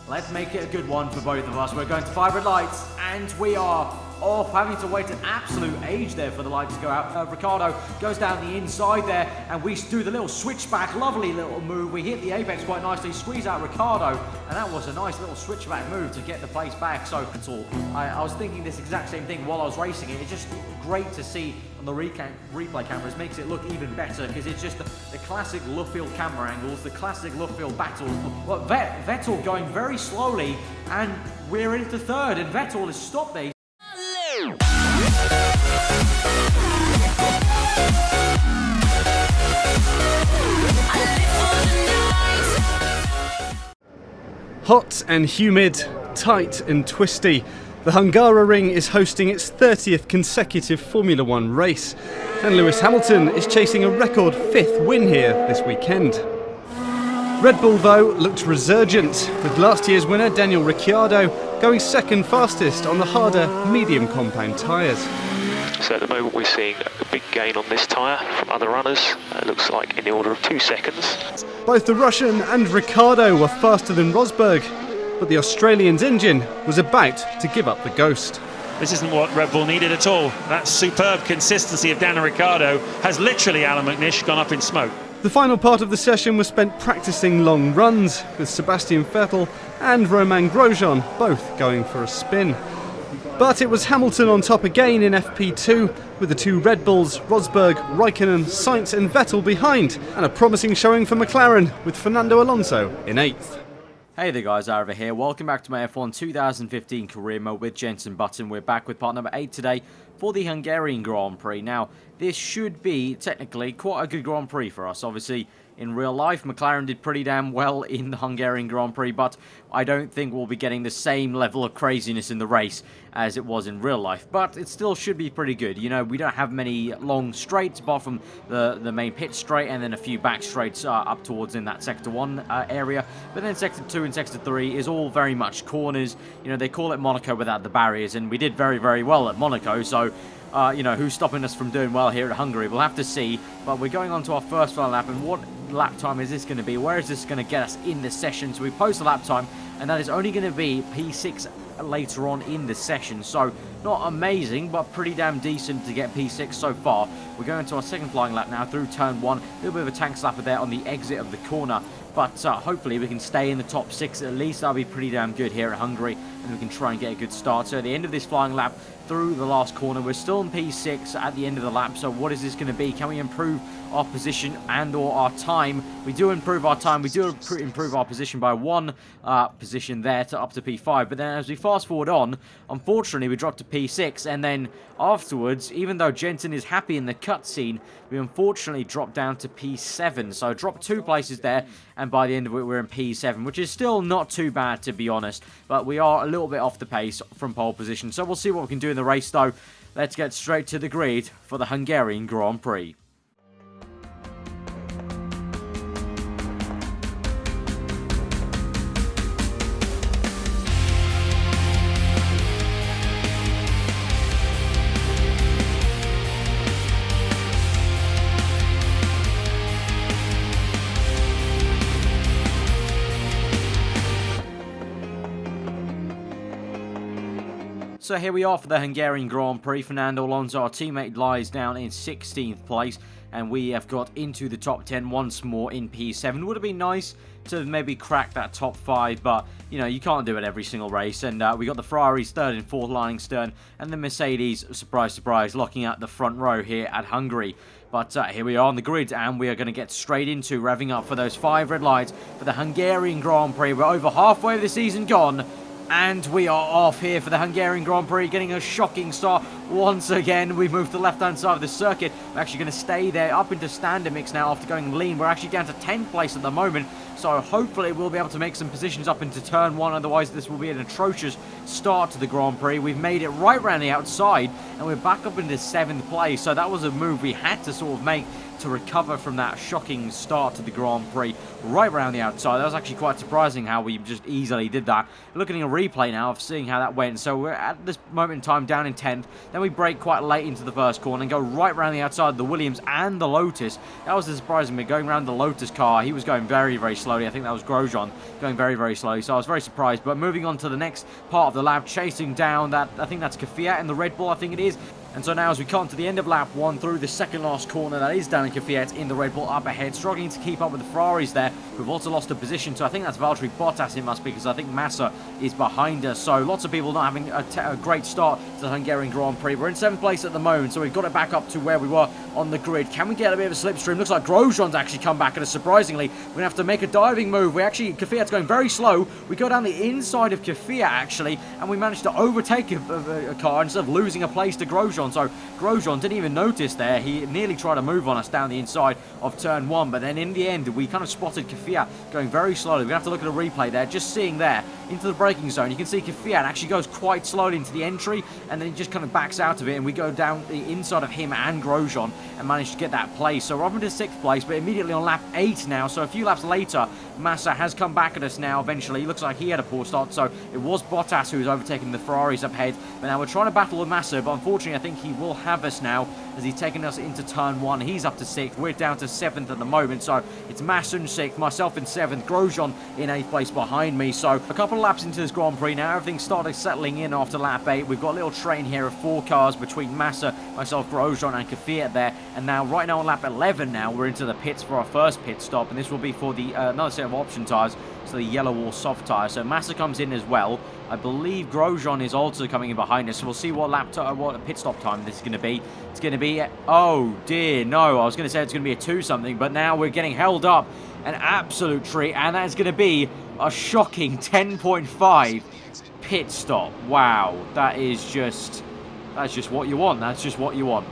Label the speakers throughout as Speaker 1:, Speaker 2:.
Speaker 1: Let's make it a good one for both of us. We're going to 5 red lights, and we are off, having to wait an absolute age there for the lights to go out. Ricciardo goes down the inside there, and we do the little switchback, lovely little move. We hit the apex quite nicely, squeeze out Ricciardo, and that was a nice little switchback move to get the place back. So that's all. I was thinking this exact same thing while I was racing it. It's just great to see on the replay cameras. Makes it look even better because it's just the classic Luffield camera angles, the classic Luffield battles. But Vettel going very slowly, and we're into third, and Vettel has stopped there.
Speaker 2: Hot and humid, tight and twisty, the Hungaroring is hosting its 30th consecutive Formula One race, and Lewis Hamilton is chasing a record 5th win here this weekend. Red Bull, though, looked resurgent, with last year's winner Daniel Ricciardo going second fastest on the harder medium compound tyres.
Speaker 3: So at the moment we're seeing a big gain on this tyre from other runners. It looks like in the order of 2 seconds.
Speaker 2: Both the Russian and Ricciardo were faster than Rosberg, but the Australian's engine was about to give up the ghost.
Speaker 4: This isn't what Red Bull needed at all. That superb consistency of Daniel Ricciardo has literally, Alan McNish, gone up in smoke.
Speaker 2: The final part of the session was spent practicing long runs, with Sebastian Vettel and Romain Grosjean both going for a spin. But it was Hamilton on top again in FP2, with the 2 Red Bulls, Rosberg, Raikkonen, Sainz and Vettel behind, and a promising showing for McLaren, with Fernando Alonso in 8th.
Speaker 1: Hey there guys, aarava here. Welcome back to my F1 2015 career mode with Jenson Button. We're back with part number 8 today for the Hungarian Grand Prix. Now, this should be technically quite a good Grand Prix for us. Obviously, in real life, McLaren did pretty damn well in the Hungarian Grand Prix, but I don't think we'll be getting the same level of craziness in the race as it was in real life. But it still should be pretty good. You know, we don't have many long straights, apart from the main pit straight, and then a few back straights up towards in that Sector 1 area. But then Sector 2 and Sector 3 is all very much corners. You know, they call it Monaco without the barriers, and we did very, very well at Monaco, so you know, who's stopping us from doing well here at Hungary? We'll have to see. But we're going on to our first final lap, and what lap time is this going to be? Where is this going to get us in this session? So we post a lap time, and that is only going to be P6 later on in the session. So not amazing, but pretty damn decent to get P6 so far. We're going to our second flying lap now through turn 1. A little bit of a tank slapper there on the exit of the corner. But hopefully we can stay in the top 6 at least. That'll be pretty damn good here at Hungary, and we can try and get a good start. So at the end of this flying lap, through the last corner, we're still in P6 at the end of the lap. So what is this going to be? Can we improve our position and or our time? We do improve our time. We do improve our position by 1 position there to up to P5. But then as we fast forward on, unfortunately we dropped to P6, and then afterwards, even though Jenson is happy in the cutscene, we unfortunately dropped down to P7. So dropped 2 places there, and by the end of it we're in P7, which is still not too bad to be honest. But we are a little bit off the pace from pole position. So we'll see what we can do in the race though. Let's get straight to the grid for the Hungarian Grand Prix. So here we are for the Hungarian Grand Prix. Fernando Alonso, our teammate, lies down in 16th place, and we have got into the top 10 once more in P7. Would have been nice to maybe crack that top 5, but you know, you can't do it every single race. And we got the Ferraris 3rd and 4th lying stern, and the Mercedes, surprise surprise, locking out the front row here at Hungary. But here we are on the grid, and we are going to get straight into revving up for those 5 red lights for the Hungarian Grand Prix. We're over halfway of the season gone, and we are off here for the Hungarian Grand Prix, getting a shocking start once again. We moved to the left-hand side of the circuit. We're actually going to stay there up into standard mix now after going lean. We're actually down to 10th place at the moment, so hopefully we'll be able to make some positions up into turn 1. Otherwise, this will be an atrocious start to the Grand Prix. We've made it right around the outside, and we're back up into 7th place, so that was a move we had to sort of make to recover from that shocking start to the Grand Prix right around the outside. That was actually quite surprising how we just easily did that. Looking at a replay now of seeing how that went. So we're at this moment in time down in 10th. Then we brake quite late into the first corner and go right around the outside of the Williams and the Lotus. That was surprising me. Going around the Lotus car, he was going very, very slowly. I think that was Grosjean going very, very slowly. So I was very surprised. But moving on to the next part of the lap, chasing down that, I think that's Kvyat in the Red Bull, I think it is. And so now as we come to the end of lap 1 through the second last corner, that is Daniel Kvyat in the Red Bull up ahead, struggling to keep up with the Ferraris there. We've also lost a position, so I think that's Valtteri Bottas it must be, because I think Massa is behind us. So lots of people not having a great start to the Hungarian Grand Prix. We're in 7th place at the moment, so we've got it back up to where we were on the grid. Can we get a bit of a slipstream? Looks like Grosjean's actually come back, and surprisingly, we're going to have to make a diving move. Kvyat's going very slow. We go down the inside of Kvyat, actually, and we managed to overtake a car instead of losing a place to Grosjean. So Grosjean didn't even notice there. He nearly tried to move on us down the inside of turn 1, but then in the end we kind of spotted Kvyat going very slowly. We're going to have to look at a replay there, just seeing there into the braking zone. You can see Kvyat actually goes quite slowly into the entry, and then he just kind of backs out of it, and we go down the inside of him and Grosjean and manage to get that place. So we're up into 6th place, but immediately on lap 8 now, so a few laps later, Massa has come back at us now eventually. He looks like he had a poor start, so it was Bottas who was overtaking the Ferraris up ahead, but now we're trying to battle with Massa, but unfortunately I think he will have us now as he's taking us into turn 1. He's up to 6th, we're down to 7th at the moment, so it's Massa in 6th, myself in 7th, Grosjean in 8th place behind me. So a couple of laps into this Grand Prix now, everything started settling in after lap 8. We've got a little train here of 4 cars between Massa, myself, Grosjean and Kvyat there, and now right now on lap 11 now, we're into the pits for our first pit stop, and this will be for the another set of option tyres, so the yellow or soft tyre. So Massa comes in as well. I believe Grosjean is also coming in behind us, so we'll see what what pit stop time this is going to be. It's going to be, oh dear, no, I was going to say it's going to be a 2 something, but now we're getting held up an absolute treat, and that's going to be a shocking 10.5 pit stop. Wow, that's just what you want. That's just what you want.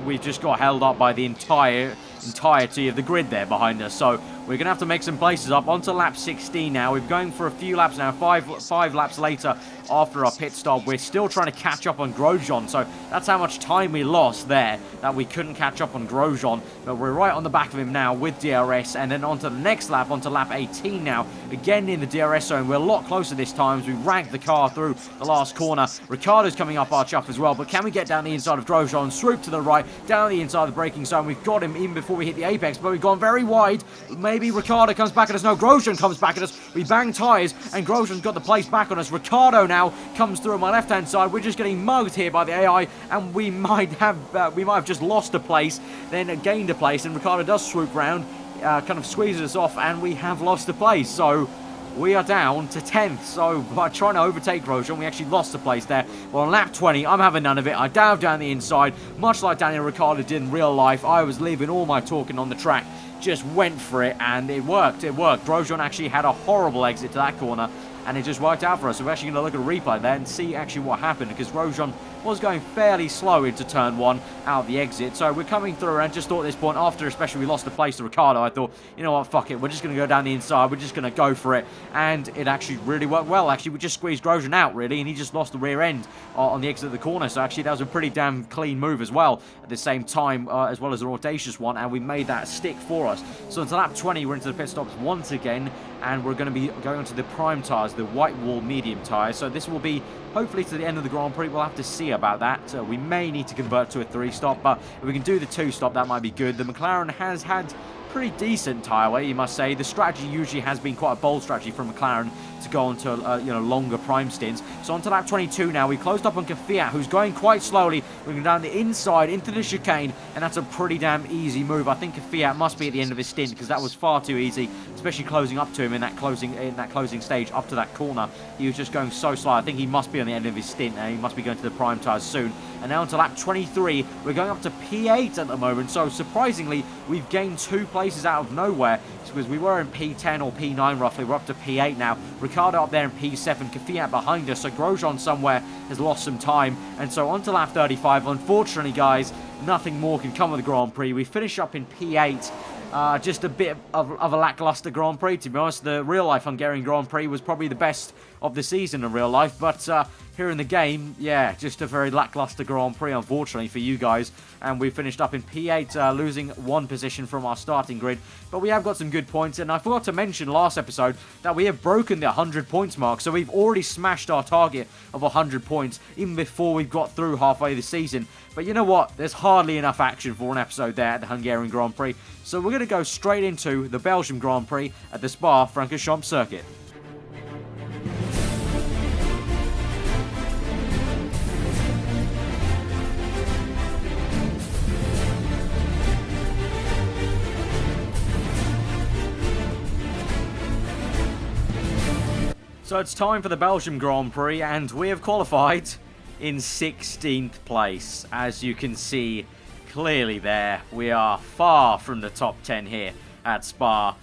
Speaker 1: We've just got held up by the entirety of the grid there behind us. So we're going to have to make some places up. Onto lap 16 now. We're going for a few laps now. Five laps later after our pit stop. We're still trying to catch up on Grosjean. So that's how much time we lost there, that we couldn't catch up on Grosjean. But we're right on the back of him now with DRS. And then onto the next lap, onto lap 18 now. Again in the DRS zone. We're a lot closer this time as we rank the car through the last corner. Ricciardo's coming up our chuff as well. But can we get down the inside of Grosjean? Swoop to the right, down the inside of the braking zone. We've got him even before we hit the apex, but we've gone very wide. Maybe Ricciardo comes back at us. No, Grosjean comes back at us. We bang tyres, and Grosjean's got the place back on us. Ricciardo now comes through on my left-hand side. We're just getting mugged here by the AI, and we might have just lost a place, then gained a place, and Ricciardo does swoop round, kind of squeezes us off, and we have lost a place. So we are down to 10th, so by trying to overtake Grosjean, we actually lost the place there. Well, on lap 20, I'm having none of it. I dived down the inside, much like Daniel Ricciardo did in real life. I was leaving all my talking on the track, just went for it, and it worked. Grosjean actually had a horrible exit to that corner, and it just worked out for us. So we're actually going to look at a replay there and see actually what happened, because Grosjean was going fairly slow into turn 1 out of the exit. So we're coming through, and just thought at this point, after especially we lost the place to Ricciardo, I thought, you know what, fuck it, we're just going to go down the inside, we're just going to go for it. And it actually really worked well. Actually, we just squeezed Grosjean out, really, and he just lost the rear end on the exit of the corner. So actually, that was a pretty damn clean move as well, at the same time, as well as an audacious one, and we made that stick for us. So until lap 20, we're into the pit stops once again, and we're going to be going onto the prime tyres, the white wall medium tyres. So this will be hopefully to the end of the Grand Prix. We'll have to see about that. We may need to convert to a 3-stop, but if we can do the 2-stop, that might be good. The McLaren has had pretty decent tyre wear, you must say. The strategy usually has been quite a bold strategy from McLaren to go on to longer prime stints. So on to lap 22 now. We closed up on Kvyat, who's going quite slowly. We're going down the inside into the chicane, and that's a pretty damn easy move. I think Kvyat must be at the end of his stint, because that was far too easy, especially closing up to him in that closing stage up to that corner. He was just going so slow. I think he must be on the end of his stint, and he must be going to the prime tyres soon. And now on to lap 23. We're going up to P8 at the moment, so surprisingly, we've gained 2 places out of nowhere, because we were in P10 or P9 roughly. We're up to P8 now. Ricciardo up there in P7, Kvyat behind us, so Grosjean somewhere has lost some time. And so on to lap 35. Unfortunately, guys, nothing more can come of the Grand Prix. We finish up in P8, Just a bit of a lackluster Grand Prix, to be honest. The real-life Hungarian Grand Prix was probably the best of the season in real life, but here in the game, yeah, just a very lackluster Grand Prix, unfortunately, for you guys. And we finished up in P8, losing 1 position from our starting grid. But we have got some good points, and I forgot to mention last episode that we have broken the 100 points mark, so we've already smashed our target of 100 points even before we've got through halfway the season. But you know what? There's hardly enough action for an episode there at the Hungarian Grand Prix, so we're going to go straight into the Belgian Grand Prix at the Spa-Francorchamps circuit. So it's time for the Belgian Grand Prix, and we have qualified in 16th place. As you can see clearly there, we are far from the top 10 here at Spa.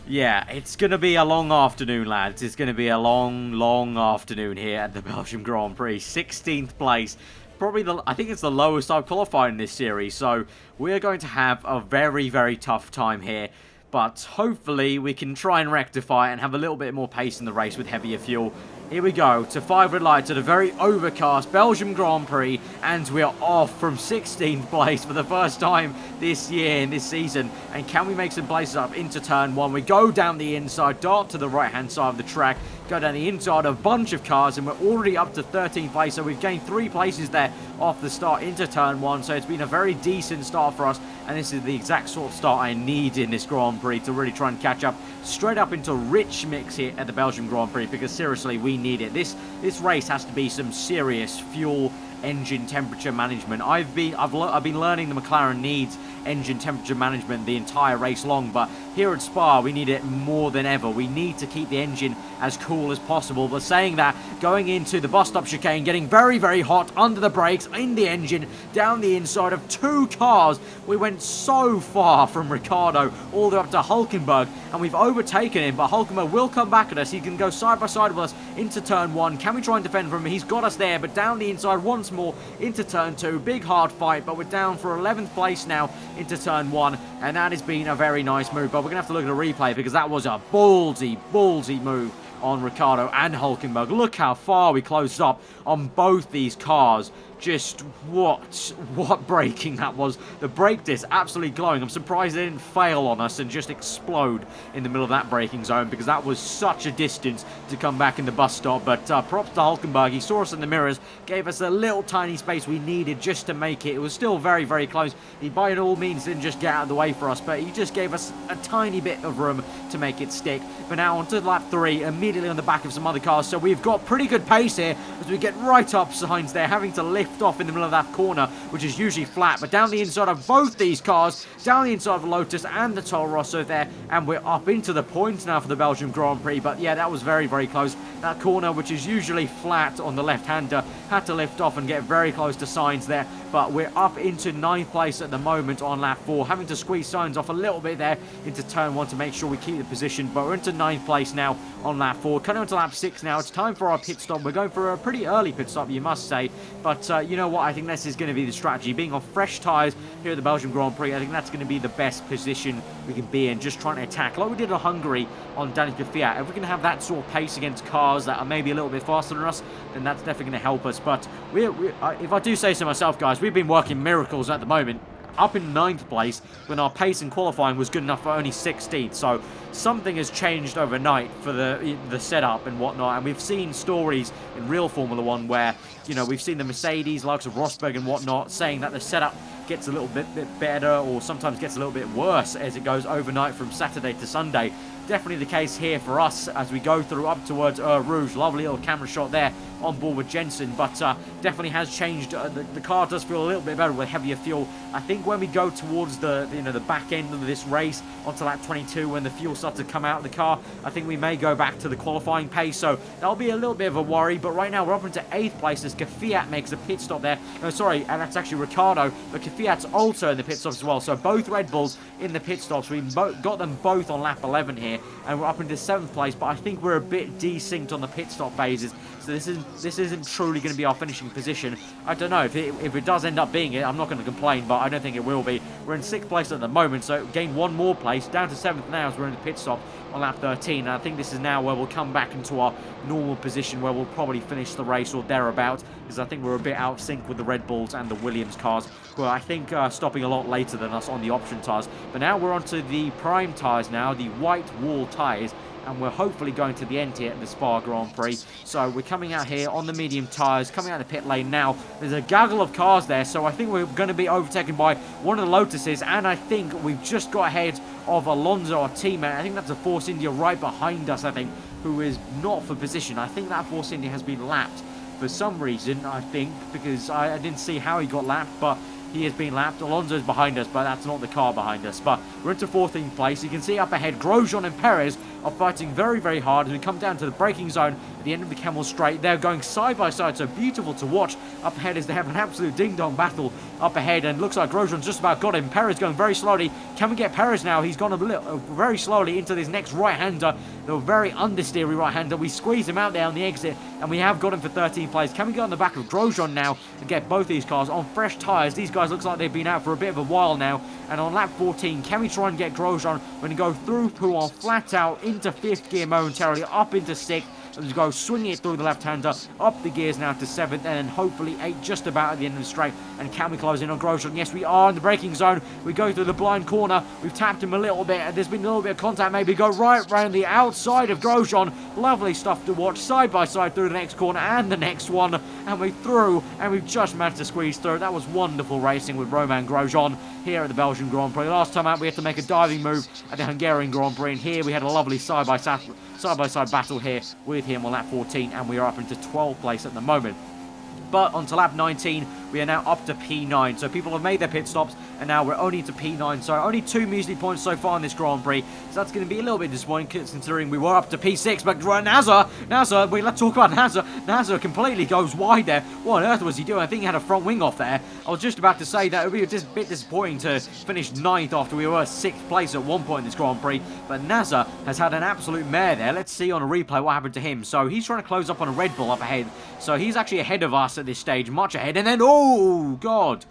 Speaker 1: Yeah, it's going to be a long afternoon, lads. It's going to be a long afternoon here at the Belgian Grand Prix. 16th place. Probably, I think it's the lowest I've qualified in this series, so we're going to have a very tough time here. But hopefully we can try and rectify it and have a little bit more pace in the race with heavier fuel. Here we go to 5 red lights at a very overcast Belgian Grand Prix, and we are off from 16th place for the first time this year in this season. And can we make some places up into turn 1? We go down the inside, dart to the right hand side of the track, go down the inside of a bunch of cars, and we're already up to 13th place, so we've gained 3 places there off the start into turn 1. So it's been a very decent start for us, and this is the exact sort of start I need in this Grand Prix to really try and catch up straight up into rich mix here at the Belgian Grand Prix, because seriously we need it. This race has to be some serious fuel engine temperature management. I've been learning the McLaren needs engine temperature management the entire race long, but here at Spa we need it more than ever. We need to keep the engine as cool as possible. But saying that, going into the bus stop chicane, getting very hot under the brakes, in the engine, down the inside of 2 cars. We went so far from Ricciardo all the way up to Hulkenberg, and we've overtaken him, but Hulkenberg will come back at us. He can go side by side with us into turn 1. Can we try and defend from him? He's got us there, but down the inside once more into turn 2. Big hard fight, but we're down for 11th place now into turn 1, and that has been a very nice move. But we're going to have to look at a replay, because that was a ballsy move on Ricciardo and Hulkenberg. Look how far we closed up on both these cars. Just what braking that was. The brake disc absolutely glowing. I'm surprised they didn't fail on us and just explode in the middle of that braking zone, because that was such a distance to come back in the bus stop. But props to Hulkenberg. He saw us in the mirrors, gave us a little tiny space we needed just to make it. It was still very close. He by all means didn't just get out of the way for us, but he just gave us a tiny bit of room to make it stick. But now onto lap 3, immediately on the back of some other cars. So we've got pretty good pace here as we get right up signs there, having to lift off in the middle of that corner, which is usually flat. But down the inside of both these cars, down the inside of the Lotus and the Toro Rosso there, and we're up into the points now for the Belgian Grand Prix. But yeah, that was very close. That corner, which is usually flat on the left-hander, had to lift off and get very close to Sainz there. But we're up into 9th place at the moment on lap 4, having to squeeze Sainz off a little bit there into turn 1 to make sure we keep the position. But we're into 9th place now on lap 4. Coming on to lap 6 now. It's time for our pit stop. We're going for a pretty early pit stop, you must say. But you know what? I think this is going to be the strategy. Being on fresh tyres here at the Belgian Grand Prix, I think that's going to be the best position we can be in, just trying to attack like we did in Hungary on Danica Fiat. If we can have that sort of pace against cars that are maybe a little bit faster than us, then that's definitely going to help us. But if I do say so myself, guys, we've been working miracles at the moment. Up in 9th place when our pace in qualifying was good enough for only 16th. So something has changed overnight for the setup and whatnot. And we've seen stories in real Formula 1 where, you know, we've seen the Mercedes, likes of Rosberg and whatnot, saying that the setup gets a little bit better or sometimes gets a little bit worse as it goes overnight from Saturday to Sunday. Definitely the case here for us as we go through up towards Rouge. Lovely little camera shot there on board with Jenson, but definitely has changed. The car does feel a little bit better with heavier fuel. I think when we go towards the back end of this race onto lap 22, when the fuel starts to come out of the car, I think we may go back to the qualifying pace. So that'll be a little bit of a worry. But right now we're up into 8th place as Fiat makes a pit stop there. No, sorry, and that's actually Ricciardo, but Fiat's also in the pit stops as well. So both Red Bulls in the pit stops. We got them both on lap 11 here. here, and we're up into 7th place, but I think we're a bit desynced on the pit stop phases, so this isn't truly going to be our finishing position. I don't know, if it does end up being it, I'm not going to complain, but I don't think it will be. We're in 6th place at the moment, so gain 1 more place, down to 7th now as we're in the pit stop on lap 13, and I think this is now where we'll come back into our normal position, where we'll probably finish the race or thereabouts, because I think we're a bit out of sync with the Red Bulls and the Williams cars, who are, I think, stopping a lot later than us on the option tyres. But now we're onto the prime tyres now, the white wall tyres, and we're hopefully going to the end here at the Spa Grand Prix. So we're coming out here on the medium tyres, coming out of the pit lane now. There's a gaggle of cars there, so I think we're going to be overtaken by one of the Lotuses, and I think we've just got ahead of Alonso, our teammate. I think that's a Force India right behind us, I think, who is not for position. I think that Force India has been lapped for some reason, I think, because I didn't see how he got lapped, but he has been lapped. Alonso's behind us, but that's not the car behind us. But we're into 14th place. You can see up ahead, Grosjean and Perez are fighting very, very hard as we come down to the braking zone at the end of the Camel Straight. They're going side by side, so beautiful to watch up ahead as they have an absolute ding-dong battle up ahead, and looks like Grosjean's just about got him. Perez going very slowly. Can we get Perez now? He's gone very slowly into this next right-hander, the very understeery right-hander. We squeeze him out there on the exit, and we have got him for 13th place. Can we get on the back of Grosjean now and get both these cars on fresh tyres? These guys looks like they've been out for a bit of a while now, and on lap 14, can we try and get Grosjean? We're going to go through Pouan, flat out into 5th gear momentarily, up into 6th. Let's go swinging it through the left-hander, up the gears now to 7th, and then hopefully 8th just about at the end of the straight. And can we close in on Grosjean? Yes, we are in the braking zone. We go through the blind corner. We've tapped him a little bit, and there's been a little bit of contact. Maybe go right round the outside of Grosjean. Lovely stuff to watch, side by side through the next corner and the next one. And we're through, and we've just managed to squeeze through. That was wonderful racing with Romain Grosjean here at the Belgian Grand Prix. Last time out, we had to make a diving move at the Hungarian Grand Prix, and here we had a lovely side-by-side battle here with him on lap 14, and we are up into 12th place at the moment. But onto lap 19, we are now up to P9. So people have made their pit stops, and now we're only to P9. So only 2 measly points so far in this Grand Prix. So that's going to be a little bit disappointing considering we were up to P6. But Nasser, let's talk about Nasser. Nasser completely goes wide there. What on earth was he doing? I think he had a front wing off there. I was just about to say that it would be a bit disappointing to finish 9th after we were 6th place at one point in this Grand Prix. But Nasser has had an absolute mare there. Let's see on a replay what happened to him. So he's trying to close up on a Red Bull up ahead. So he's actually ahead of us at this stage, much ahead. And then, oh, God.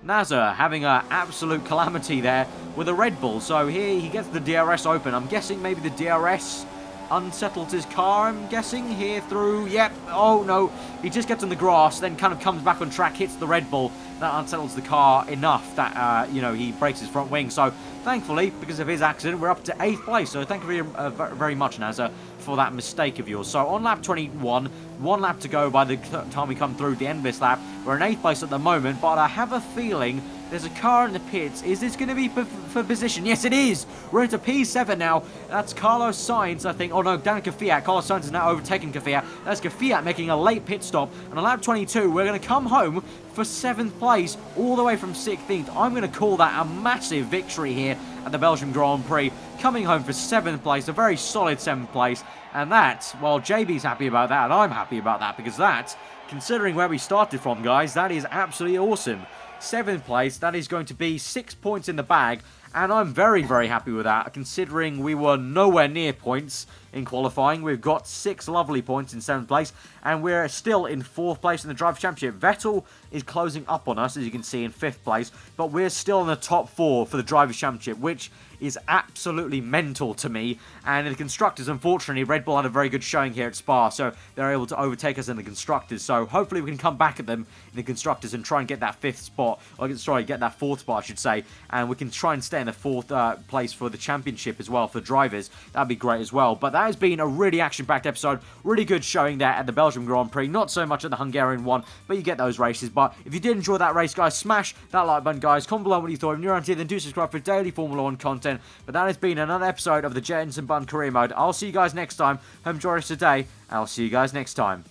Speaker 1: Nasser having an absolute calamity there with a Red Bull. So here he gets the DRS open. I'm guessing maybe the DRS unsettled his car, I'm guessing, here through, yep, oh no, he just gets on the grass, then kind of comes back on track, hits the Red Bull, that unsettles the car enough that, you know, he breaks his front wing. So thankfully, because of his accident, we're up to 8th place, so thank you very much, Nasser, for that mistake of yours. So on lap 21, 1 lap to go by the time we come through the end of this lap. We're in 8th place at the moment, but I have a feeling there's a car in the pits. Is this going to be for position? Yes, it is. We're into P7 now. That's Carlos Sainz, I think. Oh, no, Danica Kvyat. Carlos Sainz is now overtaken Kvyat. That's Kvyat making a late pit stop. And on lap 22, we're going to come home for 7th place, all the way from 16th. I'm going to call that a massive victory here at the Belgian Grand Prix. Coming home for 7th place, a very solid 7th place. And that, well, JB's happy about that, and I'm happy about that, because that, considering where we started from, guys, that is absolutely awesome. 7th place, that is going to be 6 points in the bag, and I'm very, very happy with that, considering we were nowhere near points in qualifying. We've got 6 lovely points in 7th place, and we're still in 4th place in the Drivers' Championship. Vettel is closing up on us, as you can see, in 5th place, but we're still in the top 4 for the Drivers' Championship, which is absolutely mental to me. And in the Constructors, unfortunately, Red Bull had a very good showing here at Spa, so they're able to overtake us in the Constructors. So hopefully we can come back at them in the Constructors and try and get that 5th spot, or sorry, get that 4th spot, I should say, and we can try and stay in the 4th place for the Championship as well for drivers. That'd be great as well. But that has been a really action-packed episode, really good showing there at the Belgian Grand Prix, not so much at the Hungarian one, but you get those races. But if you did enjoy that race, guys, smash that like button, guys. Comment below what you thought. If you're around here, then do subscribe for daily Formula 1 content. But that has been another episode of the Jenson Button Career Mode. I'll see you guys next time. Hope you enjoy the rest of the day. I'll see you guys next time.